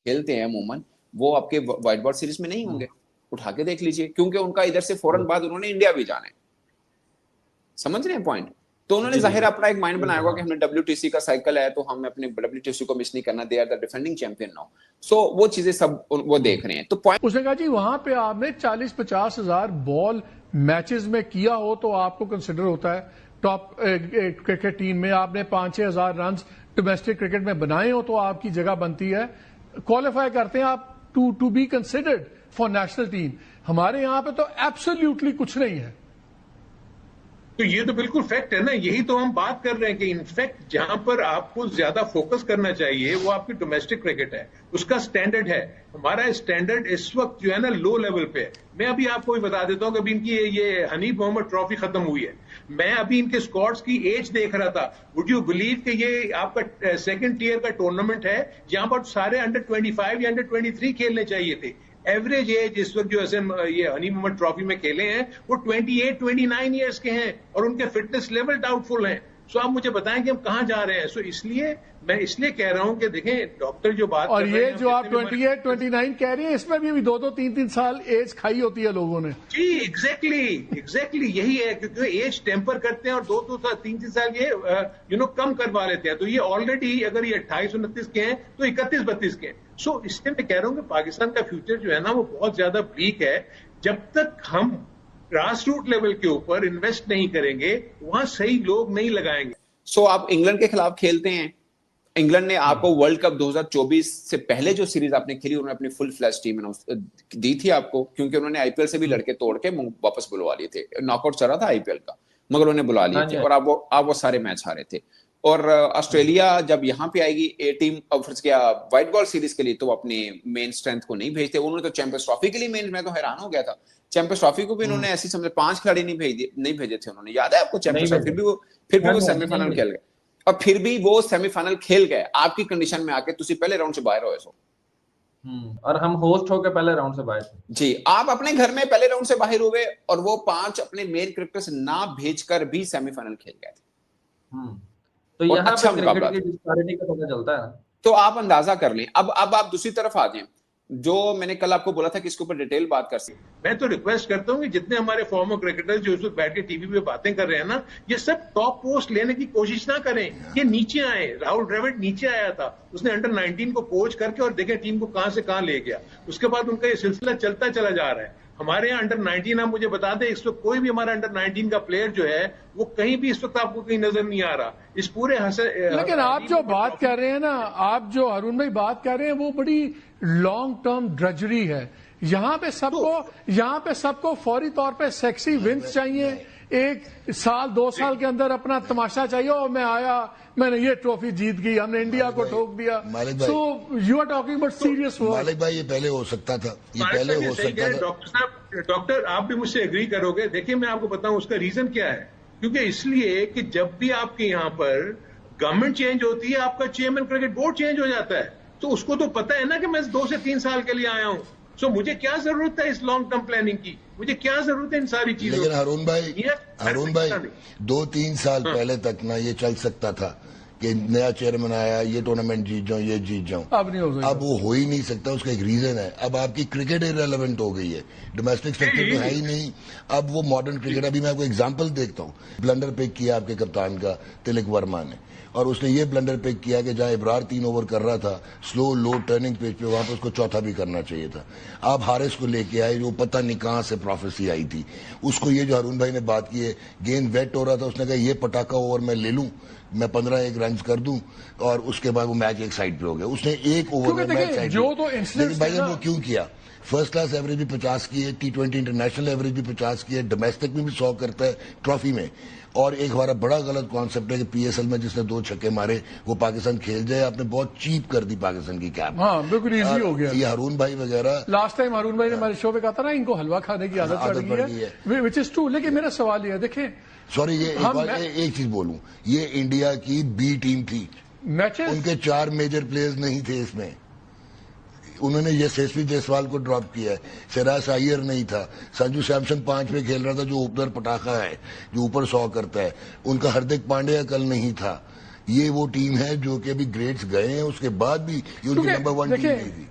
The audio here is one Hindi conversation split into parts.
खेलते हैं अमूमन, वो आपके व्हाइट बॉल सीरीज में नहीं होंगे। उठा के देख लीजिए, क्योंकि उनका इधर से फौरन बाद उन्होंने इंडिया भी जाना है। समझ रहे हैं पॉइंट? तो उन्होंने जाहिर अपना एक माइंड बनाया होगा कि हमने WTC का साइकिल है तो हमें अपने WTC को मिस नहीं करना, they are the defending champion now. So वो चीजें सब वो देख रहे हैं। तो पॉइंट उसने कहा जी वहां पे आपने 40-50 हजार बॉल मैचेस में किया हो तो आपको कंसिडर होता है टॉप क्रिकेट टीम में। आपने 5-6 हजार रन डोमेस्टिक क्रिकेट में बनाए हो तो आपकी जगह बनती है, क्वालिफाई करते हैं आप to be considered for national team. हमारे यहां पे तो एब्सोल्युटली कुछ नहीं है। तो ये तो बिल्कुल फैक्ट है ना, यही तो हम बात कर रहे हैं कि इनफैक्ट जहां पर आपको ज्यादा फोकस करना चाहिए वो आपकी डोमेस्टिक क्रिकेट है, उसका स्टैंडर्ड है। हमारा स्टैंडर्ड इस वक्त जो है ना लो लेवल पे है। मैं अभी आपको भी बता देता हूं कि अभी इनकी ये हनीफ मोहम्मद ट्रॉफी खत्म हुई है, मैं अभी इनके स्क्वाड्स की एज देख रहा था। वुड यू बिलीव कि ये आपका सेकंड टीयर का टूर्नामेंट है जहां पर सारे अंडर 25 या अंडर 23 खेलने चाहिए थे। एवरेज एज इस वक्त जो ये हनी मोहम्मद ट्रॉफी में खेले हैं वो 28-29 ईयर्स के हैं और उनके फिटनेस लेवल डाउटफुल हैं। सो आप मुझे बताएं कि हम कहां जा रहे हैं। सो इसलिए मैं कह रहा हूं कि देखें डॉक्टर जो बात और कर ये रहे हैं, जो आप 28-29 कह रहे हैं इसमें भी 2-2, 3-3 साल एज खाई होती है लोगों ने। जी एग्जैक्टली यही है, क्योंकि एज टेम्पर करते हैं और 2-2 साल 3-3 साल ये कम करवा लेते हैं। तो ये ऑलरेडी अगर ये 28-29 के हैं तो 31-32 के हैं। सो इसलिए मैं कह रहा हूं कि पाकिस्तान का फ्यूचर जो है ना वो बहुत ज्यादा ब्लीक है। जब तक हम ग्रास रूट लेवल के ऊपर इन्वेस्ट नहीं करेंगे, वहां सही लोग नहीं लगाएंगे। सो आप इंग्लैंड के खिलाफ खेलते हैं, इंग्लैंड ने आपको वर्ल्ड कप 2024 से पहले जो सीरीज आपने खेली उन्होंने अपनी फुल फ्लैश टीम दी थी आपको, क्योंकि उन्होंने आईपीएल से भी लड़के तोड़ के वापस बुलवा लिए थे। नॉकआउट चल रहा था आईपीएल का, मगर उन्हें बुला लिए थे और आप वो सारे मैच हारे थे। और ऑस्ट्रेलिया जब यहाँ पे आएगी ए टीम फर्ज किया व्हाइट बॉल सीरीज के लिए, तो अपने मेन स्ट्रेंथ को नहीं भेजते। उन्होंने तो चैंपियंस ट्रॉफी के लिए मैं तो हैरान हो गया था। चैंपियंस ट्रॉफी को भी उन्होंने ऐसी समझे 5 खिलाड़ी नहीं भेजे थे उन्होंने, याद है आपको चैंपियंस ट्रॉफी? फिर भी वो सेमीफाइनल खेल गए, और फिर भी वो सेमीफाइनल खेल गए आपकी कंडीशन में आके तुसी पहले राउंड से बाहर हो। सो और हम होस्ट होकर पहले राउंड से बाहर थे। जी, आप अपने घर में पहले राउंड से बाहर हुए और वो 5 अपने मेन क्रिकेटर्स ना भेजकर भी सेमीफाइनल खेल गए थे। तो यहाँ अच्छा पे क्रिकेट की डिस्पैरिटी का पता चलता है। तो आप अंदाजा कर लें। अब आप दूसरी तरफ आ जाएं, जो मैंने कल आपको बोला था कि इसके ऊपर डिटेल बात कर सकते। मैं तो रिक्वेस्ट करता हूं कि जितने हमारे फॉर्मर क्रिकेटर्स जो इस वक्त बैठ के टीवी पे बातें कर रहे हैं ना, ये सब टॉप पोस्ट लेने की कोशिश ना करें, ये नीचे आए। राहुल द्रविड़ नीचे आया था, उसने अंडर 19 को कोच करके और देखे टीम को कहां से कहां ले गया। उसके बाद उनका ये सिलसिला चलता चला जा रहा है। हमारे यहाँ अंडर 19 आप मुझे बता दें, इस वक्त कोई भी हमारा अंडर 19 का प्लेयर जो है वो कहीं भी इस वक्त आपको कहीं नजर नहीं आ रहा इस पूरे लेकिन आप जो बात कर रहे हैं ना, आप जो अरुण भाई बात कर रहे हैं वो बड़ी लॉन्ग टर्म ड्रजरी है। यहाँ पे सबको फौरी तौर पे सेक्सी विंस चाहिए, 1 साल 2 साल के अंदर अपना तमाशा चाहिए। और मैं आया, मैंने ये ट्रॉफी जीत गई, हमने इंडिया को ठोक दिया। So you are talking about serious work. मालिक भाई ये पहले हो सकता था, ये पहले हो सकता था। डॉक्टर साहब, डॉक्टर आप भी मुझसे एग्री करोगे। देखिए मैं आपको बताऊं उसका रीजन क्या है। क्योंकि इसलिए कि जब भी आपके यहाँ पर गवर्नमेंट चेंज होती है, आपका चेयरमैन क्रिकेट बोर्ड चेंज हो जाता है, तो उसको तो पता है ना कि मैं 2 से 3 साल के लिए आया हूं। सो मुझे क्या जरूरत है इस लॉन्ग टर्म प्लानिंग की, मुझे क्या जरूरत है इन सारी चीजों। लेकिन अरुण भाई 2-3 साल पहले तक ना ये चल सकता था कि नया चेयरमैन आया, ये टूर्नामेंट जीत जाऊं, ये जीत जाऊं। अब नहीं हो सकता, अब वो हो ही नहीं सकता। उसका एक रीजन है, अब आपकी क्रिकेट इररिलेवेंट हो गई है, डोमेस्टिक सेक्टर तो है ही नहीं। अब वो मॉडर्न क्रिकेट, अभी मैं आपको एग्जांपल देखता हूं, ब्लंडर पिक किया आपके कप्तान का तिलक वर्मा ने, और उसने ये ब्लंडर पिक किया कि जहां इब्रार 3 ओवर कर रहा था स्लो लो टर्निंग पेज पे, वहां पे उसको चौथा भी करना चाहिए था। आप हारिस को लेके आए जो पता नहीं कहां से प्रोफेसी आई थी उसको। ये जो अरुण भाई ने बात की है, गेंद वेट हो रहा था, उसने कहा ये पटाखा ओवर मैं ले लूं, मैं 15 रन कर दूं, और उसके बाद वो मैच एक साइड पे हो गया। उसने 1 ओवर में मैच साइड पे। भाई वो क्यों किया? फर्स्ट क्लास एवरेज भी 50 की है, T20 इंटरनेशनल एवरेज भी 50 की है, डोमेस्टिक में भी 100 करता है ट्रॉफी में। और एक हमारा बड़ा गलत कॉन्सेप्ट है कि PSL में जिसने 2 छक्के मारे वो पाकिस्तान खेल जाए। आपने बहुत चीप कर दी पाकिस्तान की कैप। हाँ, बिल्कुल इजी हो गया। ये हरून भाई वगैरह, लास्ट टाइम हरून भाई ने हमारे शो पे कहा था ना, इनको हलवा खाने की आदत पड़ गई है, विच इज ट्रू। लेकिन मेरा सवाल ये है, देखें, सॉरी ये एक चीज बोलूं, ये इंडिया की B टीम थी, मैचेस उनके 4 मेजर प्लेयर्स नहीं थे इसमें। उन्होंने यशस्वी जायसवाल को ड्रॉप किया है, सिराज अय्यर नहीं था, संजू सैमसन 5 पे खेल रहा था जो ओपनर पटाखा है, जो ऊपर 100 करता है। उनका हार्दिक पांड्या कल नहीं था। ये वो टीम है जो कि अभी ग्रेड्स गए हैं, उसके बाद भी ये उनकी नंबर 1 टीम नहीं थी।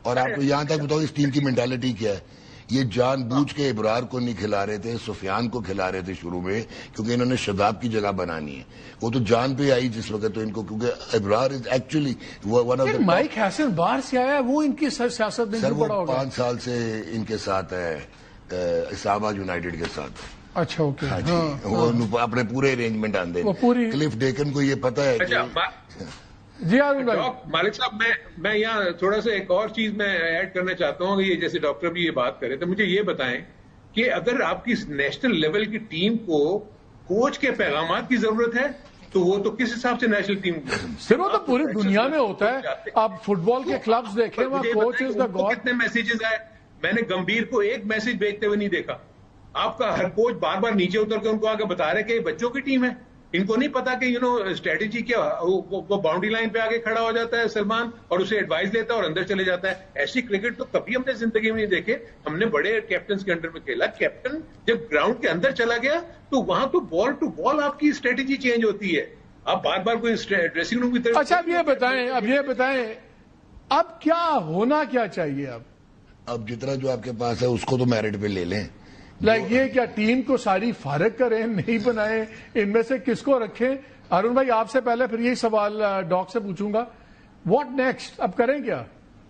और आपको यहां तक बताओ इस टीम की मेंटालिटी क्या है। ये जानबूझ के इब्रार को नहीं खिला रहे थे, सुफियान को खिला रहे थे शुरू में, क्योंकि इन्होंने शदाब की जगह बनानी है। वो तो जान पे आई जिस वक्त तो इनको, क्योंकि Ibrar is actually one of the. Mic Hesson बाहर से आया, वो इनकी सियासत में सर वो 5 साल से इनके साथ है, इस्लामाबाद यूनाइटेड के साथ। अच्छा ओके। हाँ जी, वो अपने पूरे अरेंजमेंट आंदे। क्लिफ डेकन को ये पता है जी अरुण भाई। मालिक साहब, मैं यहाँ थोड़ा सा एक और चीज मैं ऐड करना चाहता हूँ। ये जैसे डॉक्टर भी ये बात करे, तो मुझे ये बताएं कि अगर आपकी नेशनल लेवल की टीम को कोच के पैगामात की जरूरत है, तो वो तो किस हिसाब से नेशनल टीम सिर्फ वो तो पूरी दुनिया में होता है। आप फुटबॉल के क्लब्स देखें, वहाँ कोच इज द गॉड। कितने मैसेजेस आए, मैंने गंभीर को एक मैसेज भेजते हुए नहीं देखा। आपका हर कोच बार बार नीचे उतर के उनको आगे बता रहे कि बच्चों की टीम है, इनको नहीं पता कि स्ट्रेटेजी क्या। वो बाउंड्री लाइन पे आके खड़ा हो जाता है सलमान और उसे एडवाइस लेता है और अंदर चले जाता है। ऐसी क्रिकेट तो कभी हमने जिंदगी में नहीं देखे। हमने बड़े कैप्टन के अंडर में खेला। कैप्टन जब ग्राउंड के अंदर चला गया तो वहां तो बॉल टू बॉल आपकी स्ट्रेटेजी चेंज होती है। आप बार बार कोई ड्रेसिंग रूम की तरफ। अच्छा अब ये बताएं अब क्या होना क्या चाहिए। अब जितना जो आपके पास है उसको तो मेरिट पे ले लें। ये क्या टीम को सारी फारग करें, नहीं बनाए, इनमें से किसको रखें। अरुण भाई आपसे पहले फिर यही सवाल डॉक से पूछूंगा, व्हाट नेक्स्ट, अब करें क्या।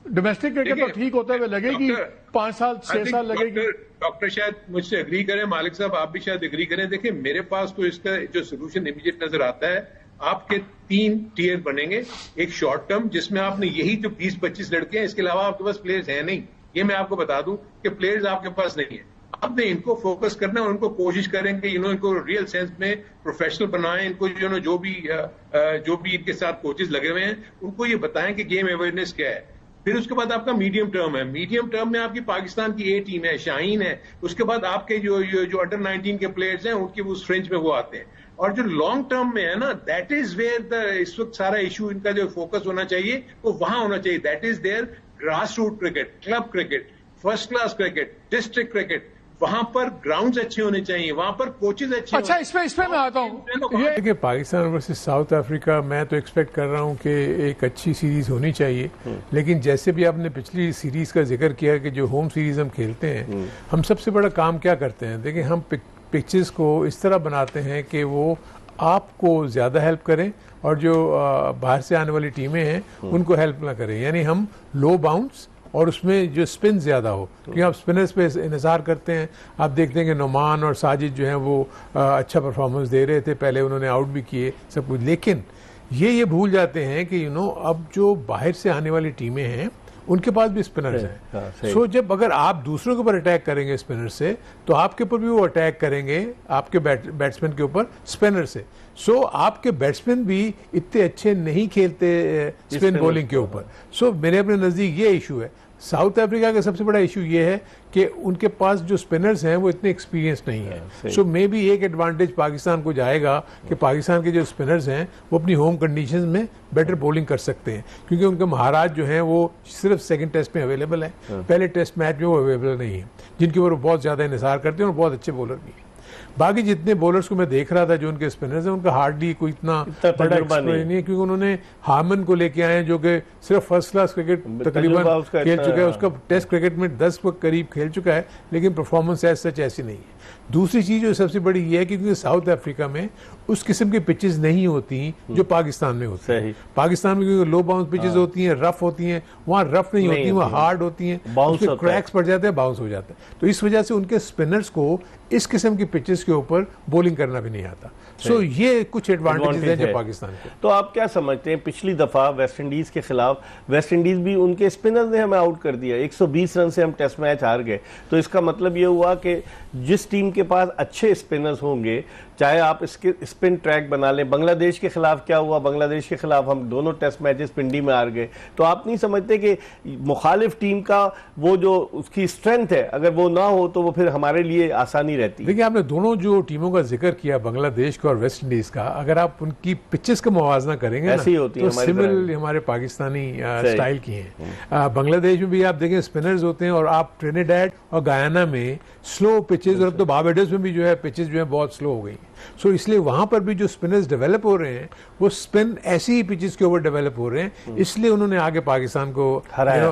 डोमेस्टिक क्रिकेट तो ठीक होते हुए लगेगी 5 साल 6 साल लगेगी। डॉक्टर शायद मुझसे एग्री करें, मालिक साहब आप भी शायद एग्री करें। देखिए मेरे पास तो इसका जो सोल्यूशन इमीडिएट नजर आता है, आपके 3 टियर बनेंगे। एक शॉर्ट टर्म जिसमें आपने यही जो 20-25 लड़के हैं, इसके अलावा आपके पास प्लेयर्स हैं नहीं। ये मैं आपको बता दूं कि प्लेयर्स आपके पास नहीं है। आपने इनको फोकस करना है और उनको कोशिश करेंगे इनको रियल सेंस में प्रोफेशनल बनाएं। इनको जो भी इनके साथ कोचेस लगे हुए हैं उनको ये बताएं कि गेम अवेयरनेस क्या है। फिर उसके बाद आपका मीडियम टर्म है। मीडियम टर्म में आपकी पाकिस्तान की ए टीम है, शाहीन है। उसके बाद आपके जो अंडर 19 के प्लेयर्स हैं उनके उस फ्रेंच में वो आते हैं। और जो लॉन्ग टर्म में है ना, दैट इज वेयर इस वक्त सारा इशू इनका जो फोकस होना चाहिए वो वहां होना चाहिए। That is there grass root cricket, club cricket, first class cricket, district cricket. वहां पर ग्राउंड्स अच्छे होने चाहिए, वहां पर कोचेज अच्छे। अच्छा इसमें मैं आता हूँ। देखिए पाकिस्तान वर्सेस साउथ अफ्रीका, मैं तो एक्सपेक्ट कर रहा हूँ कि एक अच्छी सीरीज होनी चाहिए। लेकिन जैसे भी आपने पिछली सीरीज का जिक्र किया कि जो होम सीरीज हम खेलते हैं, हम सबसे बड़ा काम क्या करते हैं। देखिए हम पिचेस को इस तरह बनाते हैं कि वो आपको ज़्यादा हेल्प करें और जो बाहर से आने वाली टीमें हैं उनको हेल्प ना करें। यानी हम लो बाउंस और उसमें जो स्पिन ज़्यादा हो, क्योंकि आप स्पिनर्स पे इंतज़ार करते हैं। आप देखते हैं कि नोमान और साजिद जो हैं वो अच्छा परफॉर्मेंस दे रहे थे, पहले उन्होंने आउट भी किए सब कुछ। लेकिन ये भूल जाते हैं कि अब जो बाहर से आने वाली टीमें हैं उनके पास भी स्पिनर्स हैं। सो जब अगर आप दूसरों के ऊपर अटैक करेंगे स्पिनर से, तो आपके ऊपर भी वो अटैक करेंगे आपके बैट्समैन के ऊपर स्पिनर से। सो आपके बैट्समैन भी इतने अच्छे नहीं खेलते स्पिन बॉलिंग के ऊपर। सो मेरे अपने नज़दीक ये इशू है। साउथ अफ्रीका का सबसे बड़ा इशू ये है कि उनके पास जो स्पिनर्स हैं वो इतने एक्सपीरियंस नहीं है। सो मे बी एक एडवांटेज पाकिस्तान को जाएगा कि पाकिस्तान के जो स्पिनर्स हैं वो अपनी होम कंडीशंस में बेटर बॉलिंग कर सकते हैं, क्योंकि उनके महाराज जो हैं वो सिर्फ सेकंड टेस्ट में अवेलेबल है, पहले टेस्ट मैच में वो अवेलेबल नहीं है, जिनके ऊपर वो बहुत ज़्यादा इंतजार करते हैं और बहुत अच्छे बॉलर भी हैं। बाकी जितने बॉलर्स को मैं देख रहा था जो उनके स्पिनर्स हैं, उनका हार्डली कोई इतना बड़ा एक्सपीरियंस नहीं है, क्योंकि उन्होंने हार्मन को लेके आए हैं जो कि सिर्फ फर्स्ट क्लास क्रिकेट तकरीबन खेल चुका है। उसका टेस्ट क्रिकेट में 10 के करीब खेल चुका है, लेकिन परफॉर्मेंस एज सच ऐसी नहीं है। दूसरी चीज जो सबसे बड़ी ये है कि क्योंकि साउथ अफ्रीका में उस किस्म की पिचेस नहीं होती जो पाकिस्तान में होती है। पाकिस्तान में क्योंकि लो बाउंस पिचेस होती हैं, रफ होती हैं, वहाँ रफ नहीं होती, वहाँ हार्ड होती हैं, उसके क्रैक्स पड़ जाते हैं, बाउंस हो जाता है। तो इस वजह से उनके स्पिनर्स को इस किस्म की पिचेस के ऊपर बॉलिंग करना भी नहीं आता। सो ये कुछ एडवांटेजेस हैं जो पाकिस्तान के। तो आप क्या समझते हैं, पिछली दफा वेस्ट इंडीज के खिलाफ वेस्ट इंडीज भी उनके स्पिनर्स ने हमें आउट कर दिया, 120 रन से हम टेस्ट मैच हार गए। तो इसका मतलब ये हुआ कि जिस टीम के पास अच्छे स्पिनर्स होंगे, चाहे आप इसके स्पिन ट्रैक बना लें। बांग्लादेश के खिलाफ क्या हुआ, बांग्लादेश के खिलाफ हम दोनों टेस्ट मैचेस पिंडी में हार गए। तो आप नहीं समझते कि मुखालिफ टीम का वो जो उसकी स्ट्रेंथ है, अगर वो ना हो तो वो फिर हमारे लिए आसानी रहती है। देखिए आपने दोनों दोनों जो टीमों का जिक्र किया, बांग्लादेश का और वेस्ट इंडीज का, अगर आप उनकी पिचेस का मुवाजना करेंगे ना, तो सिमिलर हमारे पाकिस्तानी स्टाइल की हैं। बांग्लादेश में भी आप देखें स्पिनर्स होते हैं, और आप ट्रिनिडाड और गयाना में स्लो पिचेस, और अब तो बारबाडोस में भी जो है पिचेस जो है बहुत स्लो हो गई। सो इसलिए वहां पर भी जो स्पिनर्स डेवलप हो रहे हैं वो स्पिन ऐसी ही पिचेस के ऊपर डेवलप हो रहे हैं, इसलिए उन्होंने आगे पाकिस्तान को हराया।